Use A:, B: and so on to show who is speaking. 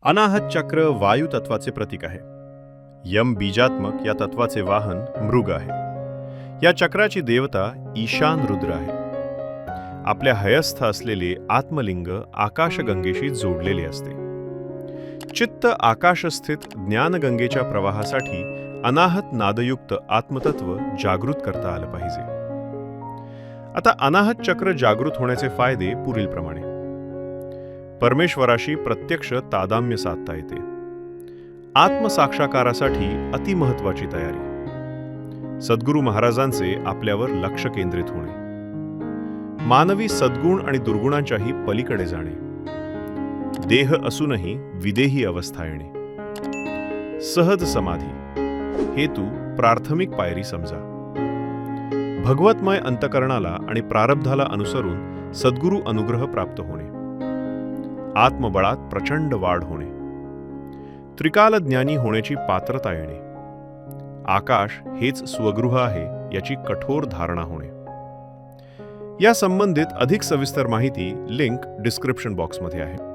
A: अनाहत चक्र वायू तत्वाचे प्रतीक आहे. यम बीजात्मक या तत्वाचे वाहन मृग आहे. या चक्राची देवता ईशान रुद्र आहे. आपल्या हयस्थ असलेले आत्मलिंग आकाशगंगेशी जोडलेले असते. चित्त आकाशस्थित ज्ञानगंगेच्या प्रवाहासाठी अनाहत नादयुक्त आत्मतत्व जागृत करता आलं पाहिजे. आता अनाहत चक्र जागृत होण्याचे फायदे पुढीलप्रमाणे. परमेश्वराशी प्रत्यक्ष तादाम्य साधता येते. आत्मसाक्षाकारासाठी अतिमहत्वाची तयारी. सद्गुरू महाराजांचे आपल्यावर लक्ष केंद्रित होणे. मानवी सद्गुण आणि दुर्गुणांच्याही पलीकडे जाणे. देह असूनही विदेही अवस्था येणे. सहज समाधी. हेतू प्राथमिक पायरी समजा. भगवतमय अंतकरणाला आणि प्रारब्धाला अनुसरून सद्गुरू अनुग्रह प्राप्त होणे. आत्मबळात प्रचंड वाढ होणे. त्रिकालज्ञानी होण्याची पात्रता येणे. आकाश हेच स्वगृह आहे याची कठोर धारणा होणे. या संबंधित अधिक सविस्तर माहिती लिंक डिस्क्रिप्शन बॉक्समध्ये आहे.